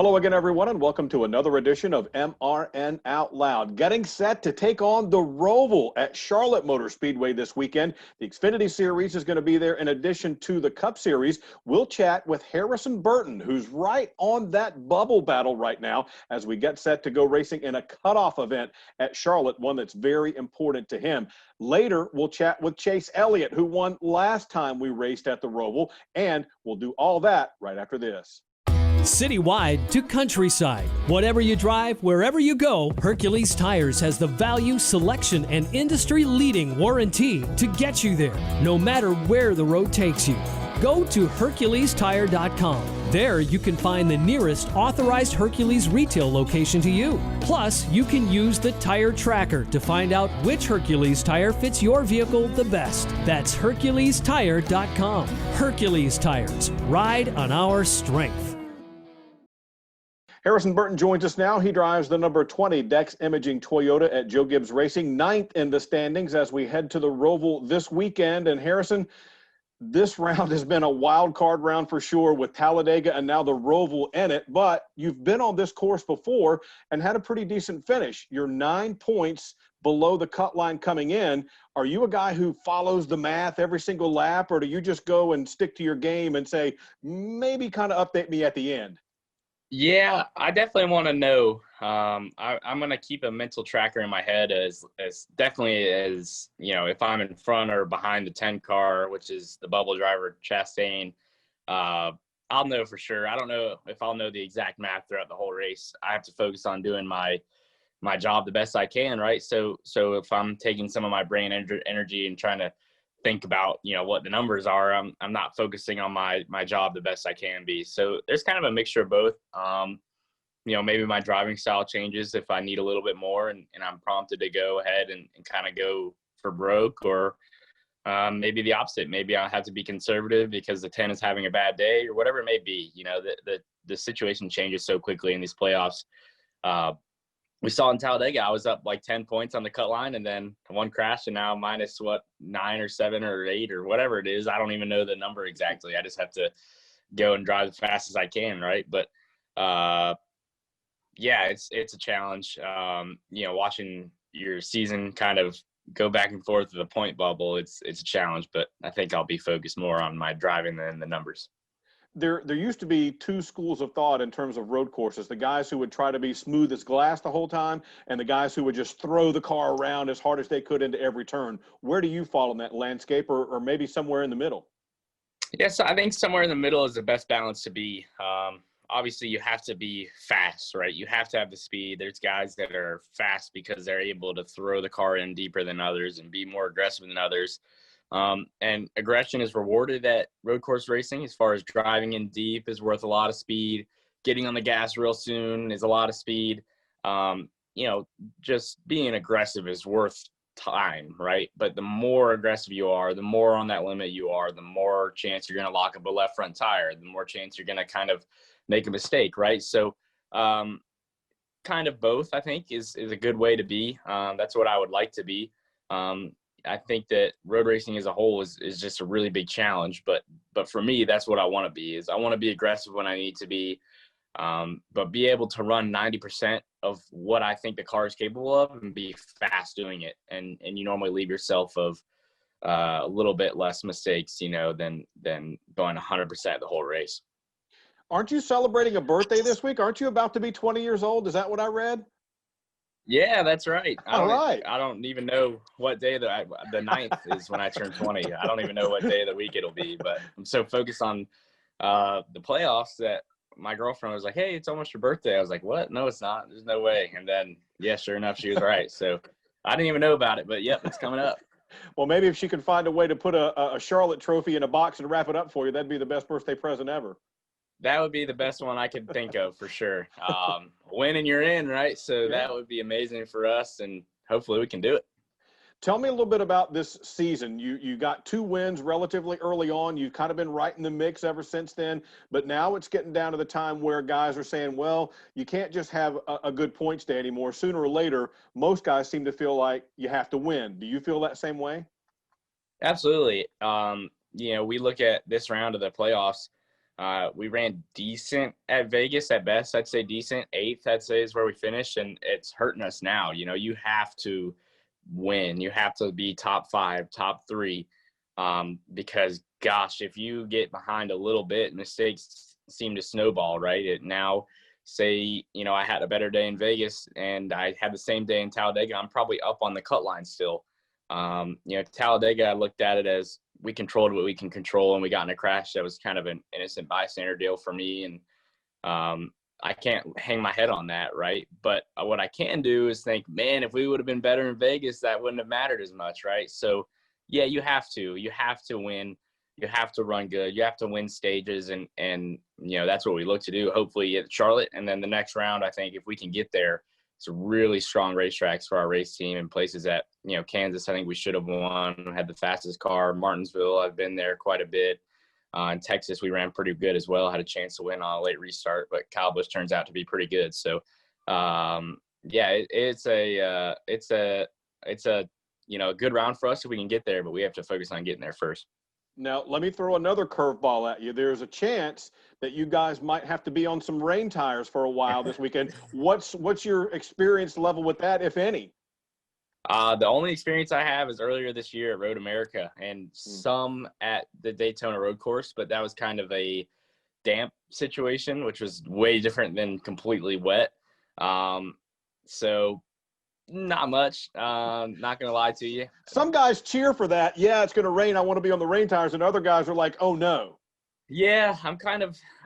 Hello again, everyone, and welcome to another edition of MRN Out Loud. Getting set to take on the Roval at Charlotte Motor Speedway this weekend. The Xfinity Series is going to be there in addition to the Cup Series. We'll chat with Harrison Burton, who's right on that bubble battle right now as we get set to go racing in a cutoff event at Charlotte, one that's very important to him. Later, we'll chat with Chase Elliott, who won last time we raced at the Roval, and we'll do all that right after this. Citywide to countryside. Whatever you drive, wherever you go, Hercules Tires has the value, selection, and industry-leading warranty to get you there, no matter where the road takes you. Go to HerculesTire.com. There you can find the nearest authorized Hercules retail location to you. Plus, you can use the tire tracker to find out which Hercules tire fits your vehicle the best. That's HerculesTire.com. Hercules Tires. Ride on our strength. Harrison Burton joins us now. He drives the number 20 Dex Imaging Toyota at Joe Gibbs Racing, 9th in the standings as we head to the Roval this weekend. And Harrison, this round has been a wild card round for sure with Talladega and now the Roval in it, but you've been on this course before and had a pretty decent finish. You're 9 points below the cut line coming in. Are you a guy who follows the math every single lap, or do you just go and stick to your game and say, maybe kind of update me at the end? Yeah, I definitely want to know. I'm going to keep a mental tracker in my head as definitely as, you know, if I'm in front or behind the 10 car, which is the bubble driver Chastain, I'll know for sure. I don't know if I'll know the exact math throughout the whole race. I have to focus on doing my job the best I can, right? So if I'm taking some of my brain energy and trying to think about, you know, what the numbers are, I'm not focusing on my job the best I can be. So there's kind of a mixture of both. You know, maybe my driving style changes if I need a little bit more and I'm prompted to go ahead and kind of go for broke, or maybe the opposite. Maybe I have to be conservative because the 10 is having a bad day or whatever it may be. You know, the situation changes so quickly in these playoffs. We saw in Talladega, I was up like 10 points on the cut line and then one crash and now minus 9 or 7 or 8 or whatever it is. I don't even know the number exactly. I just have to go and drive as fast as I can, right? But yeah, it's a challenge. You know, watching your season kind of go back and forth with the point bubble, it's a challenge, but I think I'll be focused more on my driving than the numbers. There used to be two schools of thought in terms of road courses. The guys who would try to be smooth as glass the whole time, and the guys who would just throw the car around as hard as they could into every turn. Where do you fall in that landscape, or maybe somewhere in the middle? Yes, I think somewhere in the middle is the best balance to be. Obviously, you have to be fast, right? You have to have the speed. There's guys that are fast because they're able to throw the car in deeper than others and be more aggressive than others. And aggression is rewarded at road course racing. As far as driving in deep is worth a lot of speed. Getting on the gas real soon is a lot of speed. You know, just being aggressive is worth time, right? But the more aggressive you are, the more on that limit you are, the more chance you're going to lock up a left front tire, the more chance you're going to kind of make a mistake, right? So kind of both, I think, is a good way to be. That's what I would like to be. I think that road racing as a whole is just a really big challenge, but for me, that's what I want to be. Is I want to be aggressive when I need to be, but be able to run 90% of what I think the car is capable of and be fast doing it. And you normally leave yourself of a little bit less mistakes, you know, than going 100% the whole race. Aren't you celebrating a birthday this week? Aren't you about to be 20 years old? Is that what I read? Yeah, that's right. I don't even know what day the 9th is when I turn 20. I don't even know what day of the week it'll be, but I'm so focused on the playoffs that my girlfriend was like, "Hey, it's almost your birthday." I was like, "What? No, it's not. There's no way." And then, yeah, sure enough, she was right. So I didn't even know about it, but yep, it's coming up. Well, maybe if she could find a way to put a Charlotte trophy in a box and wrap it up for you, that'd be the best birthday present ever. That would be the best one I could think of for sure. Win and you're in, right? So that would be amazing for us, and hopefully we can do it. Tell me a little bit about this season. You got 2 wins relatively early on. You've kind of been right in the mix ever since then, but now it's getting down to the time where guys are saying, well, you can't just have a good points day anymore. Sooner or later, most guys seem to feel like you have to win. Do you feel that same way? Absolutely. You know, we look at this round of the playoffs. We ran decent at Vegas at best. I'd say decent. 8th, I'd say, is where we finished, and it's hurting us now. You know, you have to win. You have to be top 5, top 3, because, gosh, if you get behind a little bit, mistakes seem to snowball, right? Now, say, you know, I had a better day in Vegas and I had the same day in Talladega, I'm probably up on the cut line still. You know, Talladega, I looked at it as we controlled what we can control, and we got in a crash that was kind of an innocent bystander deal for me. And I can't hang my head on that, right? But what I can do is think, man, if we would have been better in Vegas, that wouldn't have mattered as much, right? So, yeah, you have to win. You have to run good. You have to win stages, and you know, that's what we look to do. Hopefully at Charlotte, and then the next round, I think if we can get there, it's really strong racetracks for our race team, and places that, you know, Kansas, I think we should have won, had the fastest car. Martinsville, I've been there quite a bit. In Texas, we ran pretty good as well. Had a chance to win on a late restart, but Kyle Busch turns out to be pretty good. So, yeah, it's a you know, a good round for us if we can get there, but we have to focus on getting there first. Now, let me throw another curveball at you. There's a chance that you guys might have to be on some rain tires for a while this weekend. What's your experience level with that, if any? The only experience I have is earlier this year at Road America and some at the Daytona Road Course, but that was kind of a damp situation, which was way different than completely wet. So not much. Not gonna lie to you. Some guys cheer for that. Yeah, it's gonna rain. I want to be on the rain tires, and other guys are like, "Oh no." Yeah,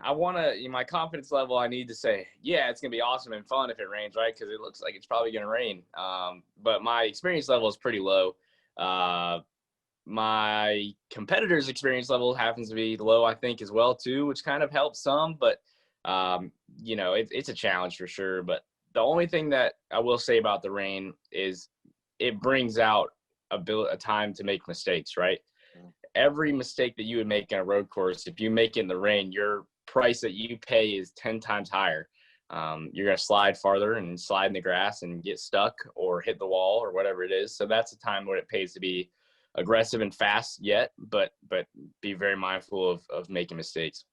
I want to, my confidence level, I need to say, yeah, it's going to be awesome and fun if it rains, right? Because it looks like it's probably going to rain. But my experience level is pretty low. My competitor's experience level happens to be low, I think, as well, too, which kind of helps some. But, you know, it's a challenge for sure. But the only thing that I will say about the rain is it brings out a time to make mistakes, right? Every mistake that you would make in a road course, if you make it in the rain, your price that you pay is 10 times higher. You're going to slide farther and slide in the grass and get stuck or hit the wall or whatever it is. So that's a time where it pays to be aggressive and fast yet, but be very mindful of making mistakes.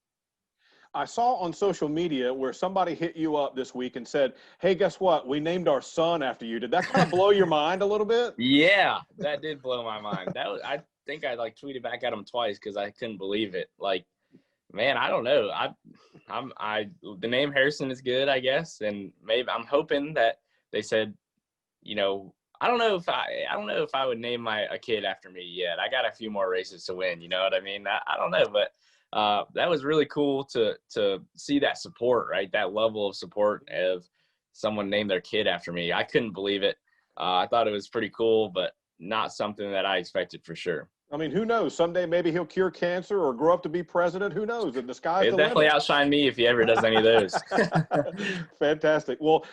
I saw on social media where somebody hit you up this week and said, "Hey, guess what? We named our son after you." Did that kind of blow your mind a little bit? Yeah, that did blow my mind. I think I like tweeted back at him twice because I couldn't believe it. Like, man, I don't know. The name Harrison is good, I guess, and maybe I'm hoping that they said, you know, I don't know if I would name a kid after me yet. I got a few more races to win. You know what I mean? I don't know, but that was really cool to see that support, right? That level of support of someone named their kid after me. I couldn't believe it. I thought it was pretty cool, but not something that I expected for sure. I mean, who knows? Someday maybe he'll cure cancer or grow up to be president. Who knows? The sky's He'll the definitely limit. outshine me if he ever does any of those. Fantastic. Well,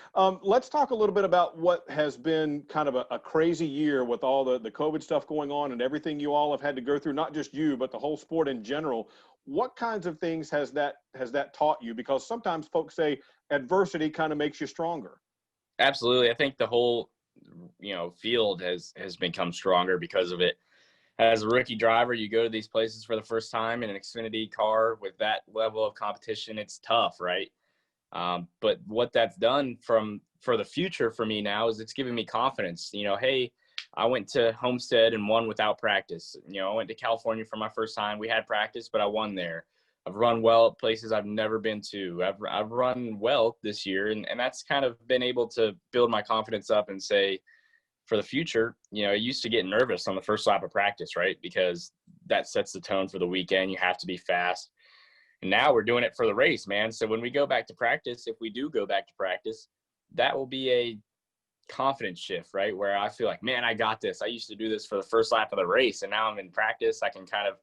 let's talk a little bit about what has been kind of a crazy year with all the COVID stuff going on and everything you all have had to go through, not just you, but the whole sport in general. What kinds of things has that taught you? Because sometimes folks say adversity kind of makes you stronger. Absolutely. I think the whole, field has become stronger because of it. As a rookie driver, you go to these places for the first time in an Xfinity car with that level of competition. It's tough, right? But what that's done for the future for me now is it's giving me confidence. Hey, I went to Homestead and won without practice. I went to California for my first time. We had practice, but I won there. I've run well at places I've never been to. I've run well this year, and that's kind of been able to build my confidence up and say, for the future, I used to get nervous on the first lap of practice, right? Because that sets the tone for the weekend. You have to be fast. And now we're doing it for the race, man. So when we go back to practice, if we do go back to practice, that will be a confidence shift, right? Where I feel like, man, I got this. I used to do this for the first lap of the race, and now I'm in practice. I can kind of,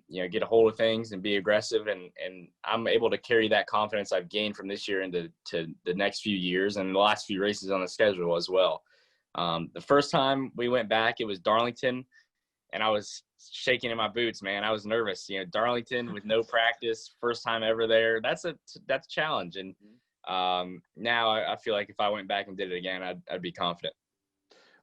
get a hold of things and be aggressive, and I'm able to carry that confidence I've gained from this year into the next few years and the last few races on the schedule as well. The first time we went back, it was Darlington, and I was shaking in my boots, man. I was nervous. Darlington with no practice, first time ever there. That's a challenge. And now I feel like if I went back and did it again, I'd be confident.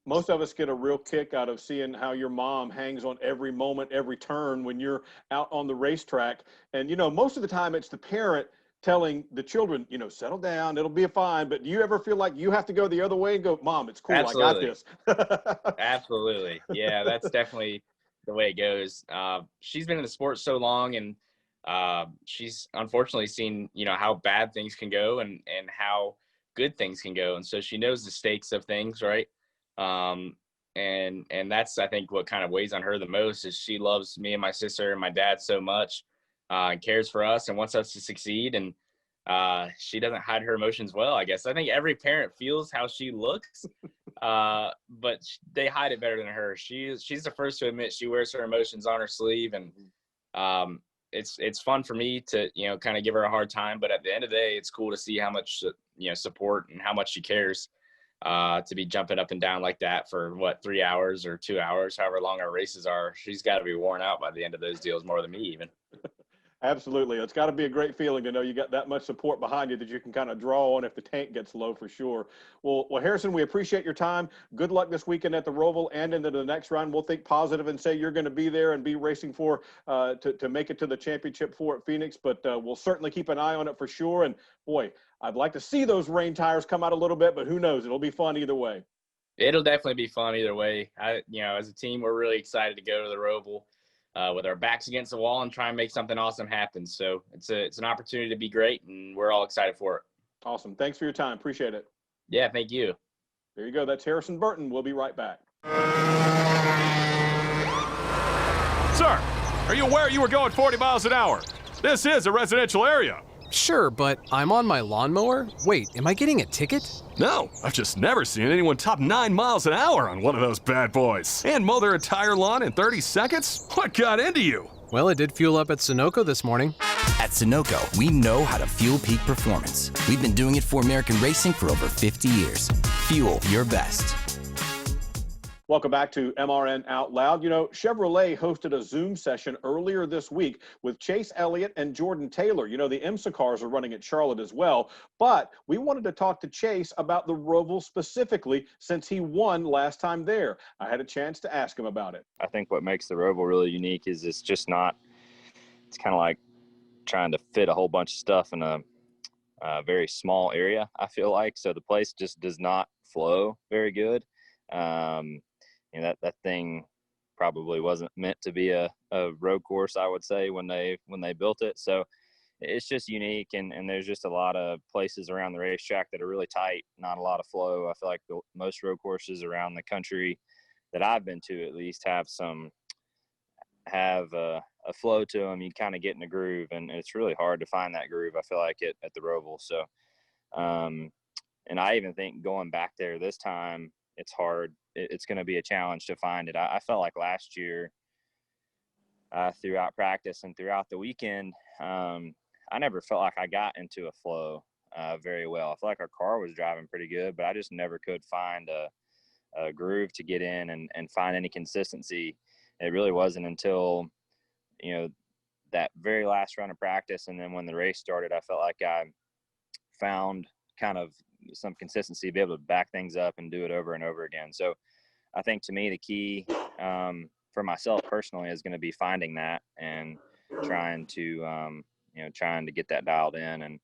Most of us get a real kick out of seeing how your mom hangs on every moment, every turn when you're out on the racetrack. And, most of the time it's the parent telling the children, settle down, it'll be fine. But do you ever feel like you have to go the other way and go, Mom, it's cool, Absolutely. I got this? Absolutely. Yeah, that's definitely the way it goes. She's been in the sport so long, and she's unfortunately seen, how bad things can go and how good things can go. And so she knows the stakes of things, right? And that's, I think, what kind of weighs on her the most is she loves me and my sister and my dad so much, and cares for us and wants us to succeed. And she doesn't hide her emotions well, I guess. I think every parent feels how she looks, but they hide it better than her. She's the first to admit she wears her emotions on her sleeve. And it's fun for me to, kind of give her a hard time. But at the end of the day, it's cool to see how much, support and how much she cares. To be jumping up and down like that for 3 hours or 2 hours, however long our races are, she's got to be worn out by the end of those deals more than me even. Absolutely. It's got to be a great feeling to know you got that much support behind you that you can kind of draw on if the tank gets low, for sure. Well, Harrison, we appreciate your time. Good luck this weekend at the Roval and into the next round. We'll think positive and say you're going to be there and be racing for to make it to the championship at Phoenix, but we'll certainly keep an eye on it for sure. And boy, I'd like to see those rain tires come out a little bit, but who knows? It'll be fun either way. It'll definitely be fun either way. As a team, we're really excited to go to the Roval with our backs against the wall and try and make something awesome happen. So it's an opportunity to be great, and we're all excited for it. Awesome. Thanks for your time. Appreciate it. Yeah, thank you. There you go. That's Harrison Burton. We'll be right back. Sir, are you aware you were going 40 miles an hour? This is a residential area. Sure, but I'm on my lawnmower? Wait, am I getting a ticket? No, I've just never seen anyone top 9 miles an hour on one of those bad boys. And mow their entire lawn in 30 seconds? What got into you? Well, it did fuel up at Sunoco this morning. At Sunoco, we know how to fuel peak performance. We've been doing it for American racing for over 50 years. Fuel your best. Welcome back to MRN Out Loud. Chevrolet hosted a Zoom session earlier this week with Chase Elliott and Jordan Taylor. The IMSA cars are running at Charlotte as well. But we wanted to talk to Chase about the Roval specifically since he won last time there. I had a chance to ask him about it. I think what makes the Roval really unique is it's kind of like trying to fit a whole bunch of stuff in a very small area, I feel like. So the place just does not flow very good. That thing probably wasn't meant to be a road course, I would say, when they built it. So it's just unique, and there's just a lot of places around the racetrack that are really tight, not a lot of flow. I feel like most road courses around the country that I've been to at least have a flow to them. You kind of get in a groove, and it's really hard to find that groove, I feel like, at the Roval. So, and I even think going back there this time, it's hard. It's going to be a challenge to find it. I felt like last year throughout practice and throughout the weekend, I never felt like I got into a flow very well. I feel like our car was driving pretty good, but I just never could find a groove to get in and find any consistency. It really wasn't until, that very last run of practice, and then when the race started, I felt like I found kind of some consistency to be able to back things up and do it over and over again. So I think, to me, the key for myself personally is going to be finding that and trying to get that dialed in, and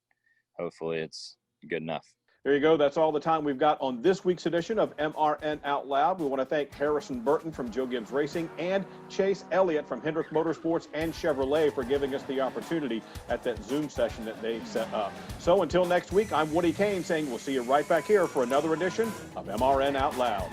hopefully it's good enough. There you go. That's all the time we've got on this week's edition of MRN Out Loud. We want to thank Harrison Burton from Joe Gibbs Racing and Chase Elliott from Hendrick Motorsports and Chevrolet for giving us the opportunity at that Zoom session that they set up. So until next week, I'm Woody Cain saying we'll see you right back here for another edition of MRN Out Loud.